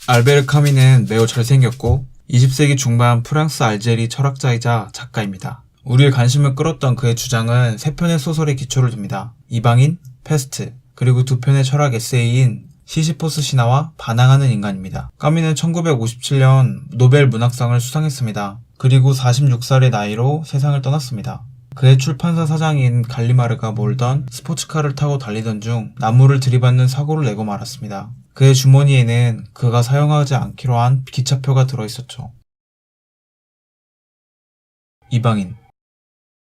알베르 카미는 매우 잘생겼고 20세기 중반 프랑스 알제리 철학자이자 작가입니다. 우리의 관심을 끌었던 그의 주장은 3편의 소설에 기초를 둡니다. 이방인, 페스트, 그리고 2편의 철학 에세이인 시시포스 신화와 반항하는 인간입니다. 카미는 1957년 노벨 문학상을 수상했습니다. 그리고 46살의 나이로 세상을 떠났습니다. 그의 출판사 사장인 갈리마르가 몰던 스포츠카를 타고 달리던 중 나무를 들이받는 사고를 내고 말았습니다. 그의 주머니에는 그가 사용하지 않기로 한 기차표가 들어있었죠. 이방인.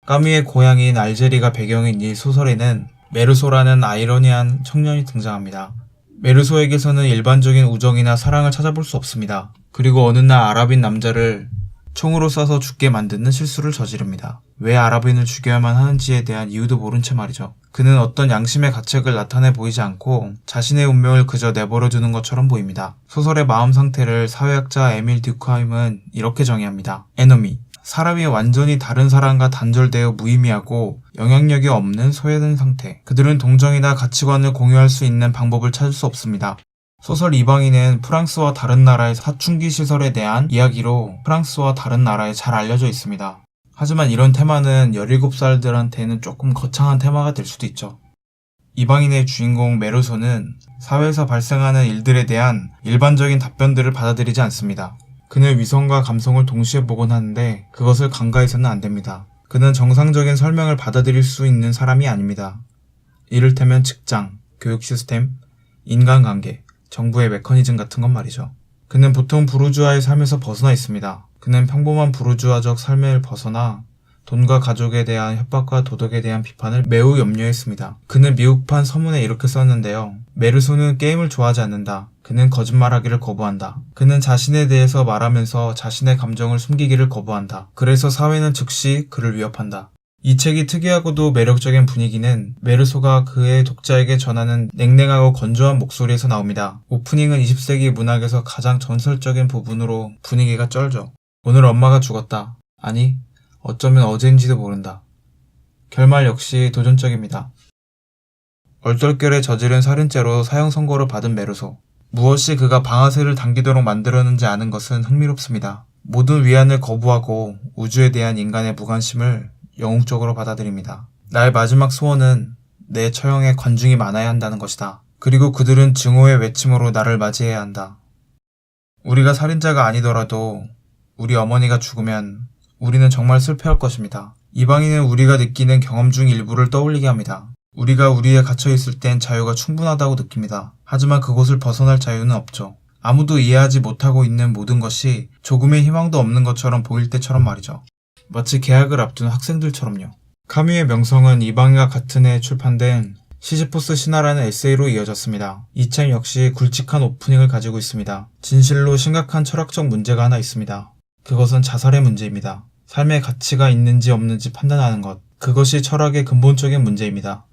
까미의 고향인 알제리가 배경인 이 소설에는 메르소라는 아이러니한 청년이 등장합니다. 메르소에게서는 일반적인 우정이나 사랑을 찾아볼 수 없습니다. 그리고 어느 날 아랍인 남자를 총으로 쏴서 죽게 만드는 실수를 저지릅니다. 왜 아랍인을 죽여야만 하는지에 대한 이유도 모른 채 말이죠. 그는 어떤 양심의 가책을 나타내 보이지 않고 자신의 운명을 그저 내버려두는 것처럼 보입니다. 소설의 마음 상태를 사회학자 에밀 듀크하임은 이렇게 정의합니다. 에너미. 사람이 완전히 다른 사람과 단절되어 무의미하고 영향력이 없는 소외된 상태. 그들은 동정이나 가치관을 공유할 수 있는 방법을 찾을 수 없습니다. 소설 이방인은 프랑스와 다른 나라의 사춘기 시설에 대한 이야기로 프랑스와 다른 나라에 잘 알려져 있습니다. 하지만 이런 테마는 17살들한테는 조금 거창한 테마가 될 수도 있죠. 이방인의 주인공 메르소는 사회에서 발생하는 일들에 대한 일반적인 답변들을 받아들이지 않습니다. 그는 위선과 감성을 동시에 보곤 하는데 그것을 간과해서는 안 됩니다. 그는 정상적인 설명을 받아들일 수 있는 사람이 아닙니다. 이를테면 직장, 교육 시스템, 인간관계, 정부의 메커니즘 같은 건 말이죠. 그는 보통 부르주아의 삶에서 벗어나 있습니다. 그는 평범한 부르주아적 삶을 벗어나 돈과 가족에 대한 협박과 도덕에 대한 비판을 매우 염려했습니다. 그는 미국판 서문에 이렇게 썼는데요. 메르소는 게임을 좋아하지 않는다. 그는 거짓말하기를 거부한다. 그는 자신에 대해서 말하면서 자신의 감정을 숨기기를 거부한다. 그래서 사회는 즉시 그를 위협한다. 이 책이 특이하고도 매력적인 분위기는 메르소가 그의 독자에게 전하는 냉랭하고 건조한 목소리에서 나옵니다. 오프닝은 20세기 문학에서 가장 전설적인 부분으로 분위기가 쩔죠. 오늘 엄마가 죽었다. 아니, 어쩌면 어제인지도 모른다. 결말 역시 도전적입니다. 얼떨결에 저지른 살인죄로 사형 선고를 받은 메르소. 무엇이 그가 방아쇠를 당기도록 만들었는지 아는 것은 흥미롭습니다. 모든 위안을 거부하고 우주에 대한 인간의 무관심을 영웅적으로 받아들입니다. 나의 마지막 소원은 내 처형에 관중이 많아야 한다는 것이다. 그리고 그들은 증오의 외침으로 나를 맞이해야 한다. 우리가 살인자가 아니더라도 우리 어머니가 죽으면 우리는 정말 슬퍼할 것입니다. 이방인은 우리가 느끼는 경험 중 일부를 떠올리게 합니다. 우리가 우리에 갇혀있을 땐 자유가 충분하다고 느낍니다. 하지만 그곳을 벗어날 자유는 없죠. 아무도 이해하지 못하고 있는 모든 것이 조금의 희망도 없는 것처럼 보일 때처럼 말이죠. 마치 개학을 앞둔 학생들처럼요. 카뮈의 명성은 이방인과 같은 해에 출판된 시시포스 신화라는 에세이로 이어졌습니다. 이 책 역시 굵직한 오프닝을 가지고 있습니다. 진실로 심각한 철학적 문제가 하나 있습니다. 그것은 자살의 문제입니다. 삶의 가치가 있는지 없는지 판단하는 것. 그것이 철학의 근본적인 문제입니다.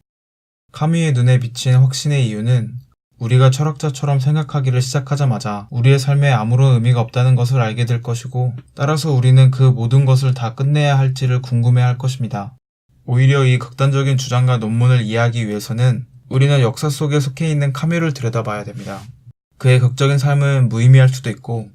카뮈의 눈에 비친 확신의 이유는 우리가 철학자처럼 생각하기를 시작하자마자 우리의 삶에 아무런 의미가 없다는 것을 알게 될 것이고 따라서 우리는 그 모든 것을 다 끝내야 할지를 궁금해할 것입니다. 오히려 이 극단적인 주장과 논문을 이해하기 위해서는 우리는 역사 속에 속해 있는 카뮈를 들여다봐야 됩니다. 그의 극적인 삶은 무의미할 수도 있고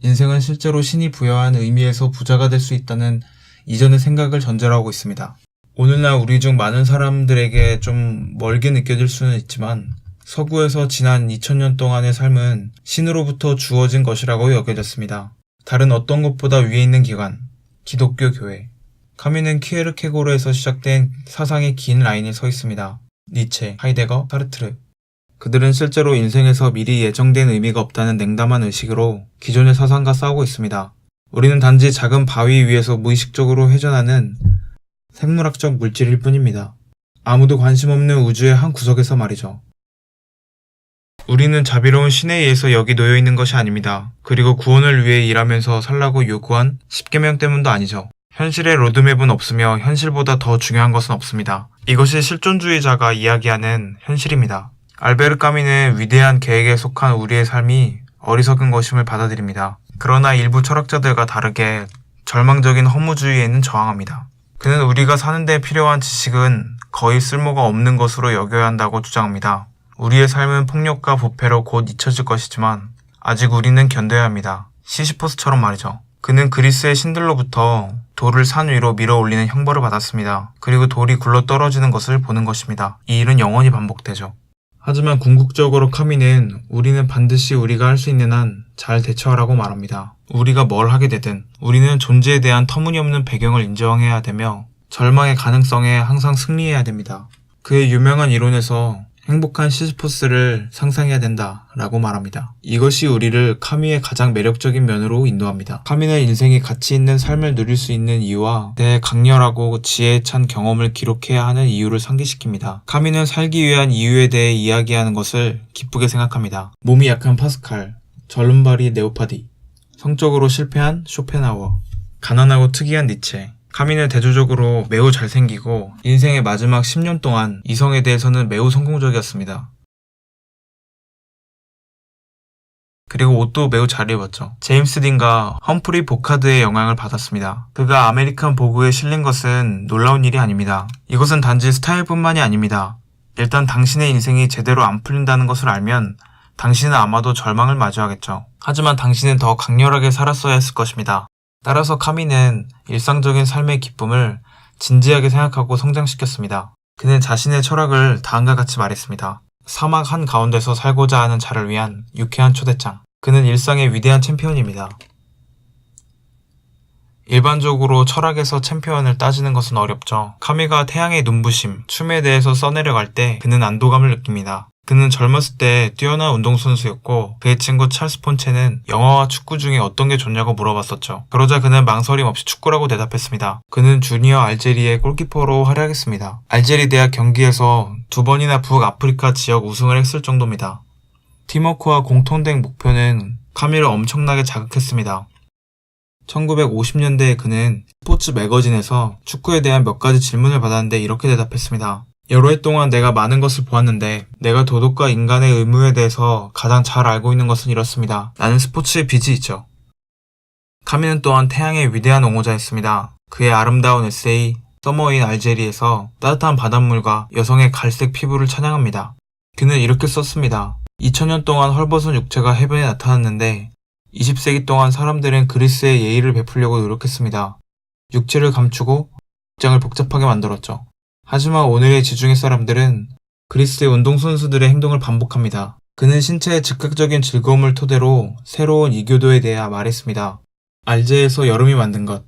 인생은 실제로 신이 부여한 의미에서 부자가 될 수 있다는 이전의 생각을 전제로 하고 있습니다. 오늘날 우리 중 많은 사람들에게 좀 멀게 느껴질 수는 있지만 서구에서 지난 2000년 동안의 삶은 신으로부터 주어진 것이라고 여겨졌습니다. 다른 어떤 것보다 위에 있는 기관, 기독교 교회. 카뮈는 키에르케고르에서 시작된 사상의 긴 라인에 서 있습니다. 니체, 하이데거, 사르트르. 그들은 실제로 인생에서 미리 예정된 의미가 없다는 냉담한 의식으로 기존의 사상과 싸우고 있습니다. 우리는 단지 작은 바위 위에서 무의식적으로 회전하는 생물학적 물질일 뿐입니다. 아무도 관심 없는 우주의 한 구석에서 말이죠. 우리는 자비로운 신에 의해서 여기 놓여있는 것이 아닙니다. 그리고 구원을 위해 일하면서 살라고 요구한 10계명 때문도 아니죠. 현실의 로드맵은 없으며 현실보다 더 중요한 것은 없습니다. 이것이 실존주의자가 이야기하는 현실입니다. 알베르 까미는 위대한 계획에 속한 우리의 삶이 어리석은 것임을 받아들입니다. 그러나 일부 철학자들과 다르게 절망적인 허무주의에는 저항합니다. 그는 우리가 사는 데 필요한 지식은 거의 쓸모가 없는 것으로 여겨야 한다고 주장합니다. 우리의 삶은 폭력과 부패로 곧 잊혀질 것이지만 아직 우리는 견뎌야 합니다. 시시포스처럼 말이죠. 그는 그리스의 신들로부터 돌을 산 위로 밀어 올리는 형벌을 받았습니다. 그리고 돌이 굴러 떨어지는 것을 보는 것입니다. 이 일은 영원히 반복되죠. 하지만 궁극적으로 카미는 우리는 반드시 우리가 할 수 있는 한 잘 대처하라고 말합니다. 우리가 뭘 하게 되든 우리는 존재에 대한 터무니없는 배경을 인정해야 되며 절망의 가능성에 항상 승리해야 됩니다. 그의 유명한 이론에서 행복한 시시포스를 상상해야 된다 라고 말합니다. 이것이 우리를 카미의 가장 매력적인 면으로 인도합니다. 카미는 인생이 가치 있는 삶을 누릴 수 있는 이유와 내 강렬하고 지혜에 찬 경험을 기록해야 하는 이유를 상기시킵니다. 카미는 살기 위한 이유에 대해 이야기하는 것을 기쁘게 생각합니다. 몸이 약한 파스칼, 절름발이 네오파디, 성적으로 실패한 쇼펜하우어, 가난하고 특이한 니체. 카미는 대조적으로 매우 잘생기고 인생의 마지막 10년 동안 이성에 대해서는 매우 성공적이었습니다. 그리고 옷도 매우 잘 입었죠. 제임스 딘과 험프리 보카드의 영향을 받았습니다. 그가 아메리칸 보그에 실린 것은 놀라운 일이 아닙니다. 이것은 단지 스타일뿐만이 아닙니다. 일단 당신의 인생이 제대로 안 풀린다는 것을 알면 당신은 아마도 절망을 마주하겠죠. 하지만 당신은 더 강렬하게 살았어야 했을 것입니다. 따라서 카미는 일상적인 삶의 기쁨을 진지하게 생각하고 성장시켰습니다. 그는 자신의 철학을 다음과 같이 말했습니다. 사막 한가운데서 살고자 하는 자를 위한 유쾌한 초대장. 그는 일상의 위대한 챔피언입니다. 일반적으로 철학에서 챔피언을 따지는 것은 어렵죠. 카미가 태양의 눈부심, 춤에 대해서 써내려갈 때 그는 안도감을 느낍니다. 그는 젊었을 때 뛰어난 운동선수였고 그의 친구 찰스 폰체는 영화와 축구 중에 어떤 게 좋냐고 물어봤었죠. 그러자 그는 망설임 없이 축구라고 대답했습니다. 그는 주니어 알제리의 골키퍼로 활약했습니다. 알제리 대학 경기에서 2번이나 북아프리카 지역 우승을 했을 정도입니다. 팀워크와 공통된 목표는 카미를 엄청나게 자극했습니다. 1950년대에 그는 스포츠 매거진에서 축구에 대한 몇 가지 질문을 받았는데 이렇게 대답했습니다. 여러 해 동안 내가 많은 것을 보았는데 내가 도덕과 인간의 의무에 대해서 가장 잘 알고 있는 것은 이렇습니다. 나는 스포츠의 빚이 있죠. 카미는 또한 태양의 위대한 옹호자였습니다. 그의 아름다운 에세이 서머인 알제리에서 따뜻한 바닷물과 여성의 갈색 피부를 찬양합니다. 그는 이렇게 썼습니다. 2000년 동안 헐벗은 육체가 해변에 나타났는데 20세기 동안 사람들은 그리스의 예의를 베풀려고 노력했습니다. 육체를 감추고 복장을 복잡하게 만들었죠. 하지만 오늘의 지중해 사람들은 그리스의 운동선수들의 행동을 반복합니다. 그는 신체의 즉각적인 즐거움을 토대로 새로운 이교도에 대해 말했습니다. 알제에서 여름이 만든 것.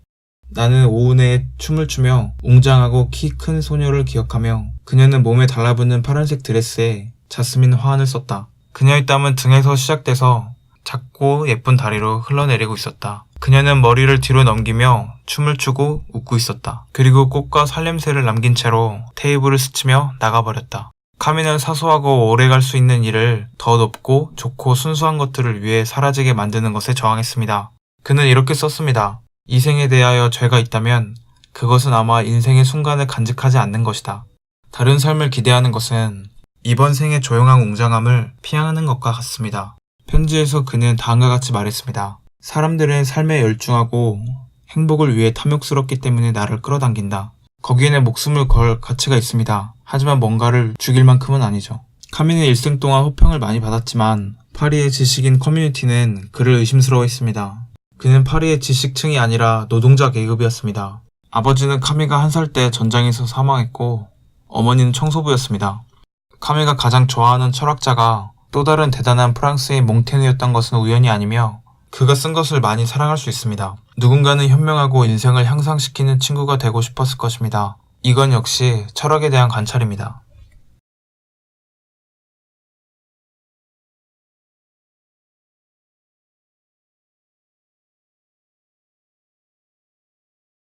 나는 오후 내에 춤을 추며 웅장하고 키 큰 소녀를 기억하며 그녀는 몸에 달라붙는 파란색 드레스에 자스민 화환을 썼다. 그녀의 땀은 등에서 시작돼서 작고 예쁜 다리로 흘러내리고 있었다. 그녀는 머리를 뒤로 넘기며 춤을 추고 웃고 있었다. 그리고 꽃과 살냄새를 남긴 채로 테이블을 스치며 나가버렸다. 카미는 사소하고 오래 갈 수 있는 일을 더 높고 좋고 순수한 것들을 위해 사라지게 만드는 것에 저항했습니다. 그는 이렇게 썼습니다. 이 생에 대하여 죄가 있다면 그것은 아마 인생의 순간을 간직하지 않는 것이다. 다른 삶을 기대하는 것은 이번 생의 조용한 웅장함을 피하는 것과 같습니다. 편지에서 그는 다음과 같이 말했습니다. 사람들은 삶에 열중하고 행복을 위해 탐욕스럽기 때문에 나를 끌어당긴다. 거기에는 목숨을 걸 가치가 있습니다. 하지만 뭔가를 죽일 만큼은 아니죠. 카미는 일생 동안 호평을 많이 받았지만 파리의 지식인 커뮤니티는 그를 의심스러워했습니다. 그는 파리의 지식층이 아니라 노동자 계급이었습니다. 아버지는 카미가 1살 때 전장에서 사망했고 어머니는 청소부였습니다. 카미가 가장 좋아하는 철학자가 또 다른 대단한 프랑스의 몽테뉴였던 것은 우연이 아니며 그가 쓴 것을 많이 사랑할 수 있습니다. 누군가는 현명하고 인생을 향상시키는 친구가 되고 싶었을 것입니다. 이건 역시 철학에 대한 관찰입니다.